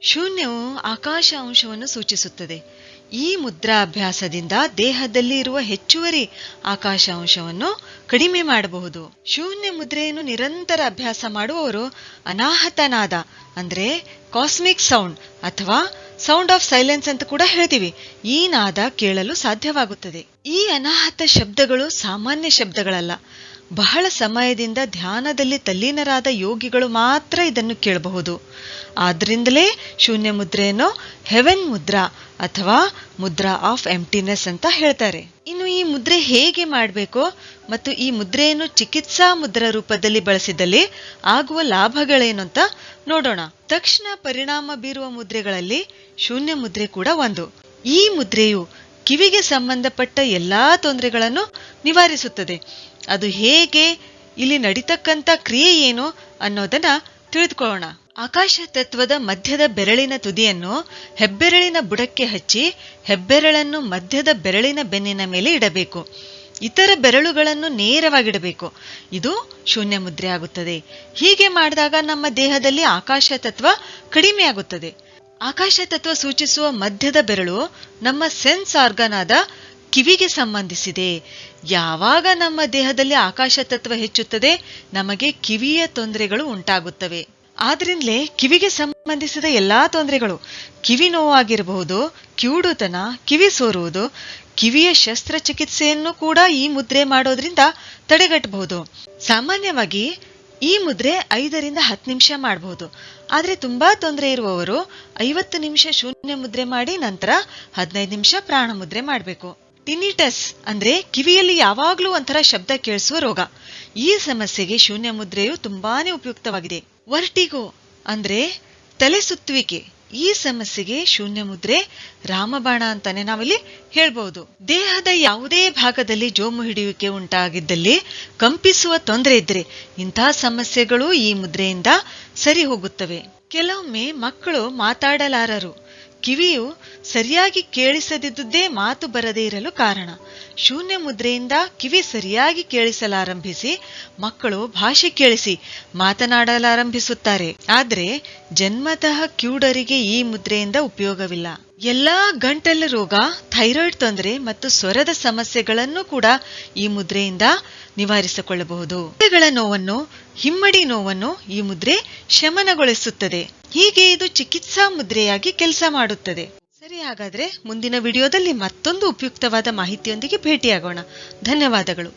ಶೂನ್ಯವು ಆಕಾಶ ಅಂಶವನ್ನು ಸೂಚಿಸುತ್ತದೆ. ಈ ಮುದ್ರಾಭ್ಯಾಸದಿಂದ ದೇಹದಲ್ಲಿ ಇರುವ ಹೆಚ್ಚುವರಿ ಆಕಾಶ ಅಂಶವನ್ನು ಕಡಿಮೆ ಮಾಡಬಹುದು. ಶೂನ್ಯ ಮುದ್ರೆಯನ್ನು ನಿರಂತರ ಅಭ್ಯಾಸ ಮಾಡುವವರು ಅನಾಹತನಾದ ಅಂದ್ರೆ ಕಾಸ್ಮಿಕ್ ಸೌಂಡ್ ಅಥವಾ ಸೌಂಡ್ ಆಫ್ ಸೈಲೆನ್ಸ್ ಅಂತ ಕೂಡ ಹೇಳ್ತೀವಿ, ಈ ನಾದ ಕೇಳಲು ಸಾಧ್ಯವಾಗುತ್ತದೆ. ಈ ಅನಾಹತ ಶಬ್ದಗಳು ಸಾಮಾನ್ಯ ಶಬ್ದಗಳಲ್ಲ. ಬಹಳ ಸಮಯದಿಂದ ಧ್ಯಾನದಲ್ಲಿ ತಲ್ಲೀನರಾದ ಯೋಗಿಗಳು ಮಾತ್ರ ಇದನ್ನು ಕೇಳಬಹುದು. ಆದ್ರಿಂದಲೇ ಶೂನ್ಯ ಮುದ್ರೆಯನ್ನು ಹೆವೆನ್ ಮುದ್ರಾ ಅಥವಾ ಮುದ್ರಾ ಆಫ್ ಎಂಪ್ಟಿನೆಸ್ ಅಂತ ಹೇಳ್ತಾರೆ. ಇನ್ನು ಈ ಮುದ್ರೆ ಹೇಗೆ ಮಾಡಬೇಕು ಮತ್ತು ಈ ಮುದ್ರೆಯನ್ನು ಚಿಕಿತ್ಸಾ ಮುದ್ರಾ ರೂಪದಲ್ಲಿ ಬಳಸಿದಲ್ಲಿ ಆಗುವ ಲಾಭಗಳೇನು ಅಂತ ನೋಡೋಣ. ತಕ್ಷಣ ಪರಿಣಾಮ ಬೀರುವ ಮುದ್ರೆಗಳಲ್ಲಿ ಶೂನ್ಯ ಮುದ್ರೆ ಕೂಡ ಒಂದು. ಈ ಮುದ್ರೆಯು ಕಿವಿಗೆ ಸಂಬಂಧಪಟ್ಟ ಎಲ್ಲಾ ತೊಂದರೆಗಳನ್ನು ನಿವಾರಿಸುತ್ತದೆ. ಅದು ಹೇಗೆ, ಇಲ್ಲಿ ನಡೀತಕ್ಕಂಥ ಕ್ರಿಯೆ ಏನು ಅನ್ನೋದನ್ನ ತಿಳಿದುಕೊಳ್ಳೋಣ. ಆಕಾಶ ತತ್ವದ ಮಧ್ಯದ ಬೆರಳಿನ ತುದಿಯನ್ನು ಹೆಬ್ಬೆರಳಿನ ಬುಡಕ್ಕೆ ಹಚ್ಚಿ ಹೆಬ್ಬೆರಳನ್ನು ಮಧ್ಯದ ಬೆರಳಿನ ಬೆನ್ನಿನ ಮೇಲೆ ಇಡಬೇಕು. ಇತರ ಬೆರಳುಗಳನ್ನು ನೇರವಾಗಿಡಬೇಕು. ಇದು ಶೂನ್ಯ ಮುದ್ರೆ ಆಗುತ್ತದೆ. ಹೀಗೆ ಮಾಡಿದಾಗ ನಮ್ಮ ದೇಹದಲ್ಲಿ ಆಕಾಶ ತತ್ವ ಕಡಿಮೆ ಆಗುತ್ತದೆ. ಆಕಾಶ ತತ್ವ ಸೂಚಿಸುವ ಮಧ್ಯದ ಬೆರಳು ನಮ್ಮ ಸೆನ್ಸ್ ಆರ್ಗನ್ ಆದ ಕಿವಿಗೆ ಸಂಬಂಧಿಸಿದೆ. ಯಾವಾಗ ನಮ್ಮ ದೇಹದಲ್ಲಿ ಆಕಾಶ ತತ್ವ ಹೆಚ್ಚುತ್ತದೆ, ನಮಗೆ ಕಿವಿಯ ತೊಂದರೆಗಳು ಉಂಟಾಗುತ್ತವೆ. ಆದ್ರಿಂದಲೇ ಕಿವಿಗೆ ಸಂಬಂಧಿಸಿದ ಎಲ್ಲಾ ತೊಂದರೆಗಳು, ಕಿವಿ ನೋವಾಗಿರಬಹುದು, ಕಿವುಡುತನ, ಕಿವಿ ಸೋರುವುದು, ಕಿವಿಯ ಶಸ್ತ್ರಚಿಕಿತ್ಸೆಯನ್ನು ಕೂಡ ಈ ಮುದ್ರೆ ಮಾಡೋದ್ರಿಂದ ತಡೆಗಟ್ಟಬಹುದು. ಸಾಮಾನ್ಯವಾಗಿ ಈ ಮುದ್ರೆ 5 ರಿಂದ 10 ನಿಮಿಷ ಮಾಡಬಹುದು. ಆದ್ರೆ ತುಂಬಾ ತೊಂದರೆ ಇರುವವರು 50 ನಿಮಿಷ ಶೂನ್ಯ ಮುದ್ರೆ ಮಾಡಿ ನಂತರ 15 ನಿಮಿಷ ಪ್ರಾಣ ಮುದ್ರೆ ಮಾಡಬೇಕು. ಟಿನಿಟಸ್ ಅಂದ್ರೆ ಕಿವಿಯಲ್ಲಿ ಯಾವಾಗ್ಲೂ ಒಂಥರ ಶಬ್ದ ಕೇಳಿಸುವ ರೋಗ. ಈ ಸಮಸ್ಯೆಗೆ ಶೂನ್ಯ ಮುದ್ರೆಯು ತುಂಬಾನೇ ಉಪಯುಕ್ತವಾಗಿದೆ. ವರ್ಟಿಗೋ ಅಂದ್ರೆ ತಲೆ ಸುತ್ತುವಿಕೆ, ಈ ಸಮಸ್ಯೆಗೆ ಶೂನ್ಯ ಮುದ್ರೆ ರಾಮಬಾಣ ಅಂತಾನೆ ನಾವಿಲ್ಲಿ ಹೇಳ್ಬಹುದು. ದೇಹದ ಯಾವುದೇ ಭಾಗದಲ್ಲಿ ಜೋಮು ಹಿಡಿಯುವಿಕೆ ಉಂಟಾಗಿದ್ದಲ್ಲಿ, ಕಂಪಿಸುವ ತೊಂದರೆ ಇದ್ರೆ ಇಂತಹ ಸಮಸ್ಯೆಗಳು ಈ ಮುದ್ರೆಯಿಂದ ಸರಿ ಹೋಗುತ್ತವೆ. ಕೆಲವೊಮ್ಮೆ ಮಕ್ಕಳು ಮಾತಾಡಲಾರರು. ಕಿವಿಯು ಸರಿಯಾಗಿ ಕೇಳಿಸದಿದ್ದುದೇ ಮಾತು ಬರದೇ ಇರಲು ಕಾರಣ. ಶೂನ್ಯ ಮುದ್ರೆಯಿಂದ ಕಿವಿ ಸರಿಯಾಗಿ ಕೇಳಿಸಲಾರಂಭಿಸಿ ಮಕ್ಕಳು ಭಾಷೆ ಕೇಳಿಸಿ ಮಾತನಾಡಲಾರಂಭಿಸುತ್ತಾರೆ. ಆದ್ರೆ ಜನ್ಮತಃ ಕಿವುಡರಿಗೆ ಈ ಮುದ್ರೆಯಿಂದ ಉಪಯೋಗವಿಲ್ಲ. ಎಲ್ಲಾ ಗಂಟಲು ರೋಗ, ಥೈರಾಯ್ಡ್ ತೊಂದರೆ ಮತ್ತು ಸ್ವರದ ಸಮಸ್ಯೆಗಳನ್ನು ಕೂಡ ಈ ಮುದ್ರೆಯಿಂದ ನಿವಾರಿಸಿಕೊಳ್ಳಬಹುದು. ಗಳ ನೋವನ್ನು, ಹಿಮ್ಮಡಿ ನೋವನ್ನು ಈ ಮುದ್ರೆ ಶಮನಗೊಳಿಸುತ್ತದೆ. ಹೀಗೆ ಇದು ಚಿಕಿತ್ಸಾ ಮುದ್ರೆಯಾಗಿ ಕೆಲಸ ಮಾಡುತ್ತದೆ. ಸರಿ, ಹಾಗಾದ್ರೆ ಮುಂದಿನ ವಿಡಿಯೋದಲ್ಲಿ ಮತ್ತೊಂದು ಉಪಯುಕ್ತವಾದ ಮಾಹಿತಿಯೊಂದಿಗೆ ಭೇಟಿಯಾಗೋಣ. ಧನ್ಯವಾದಗಳು.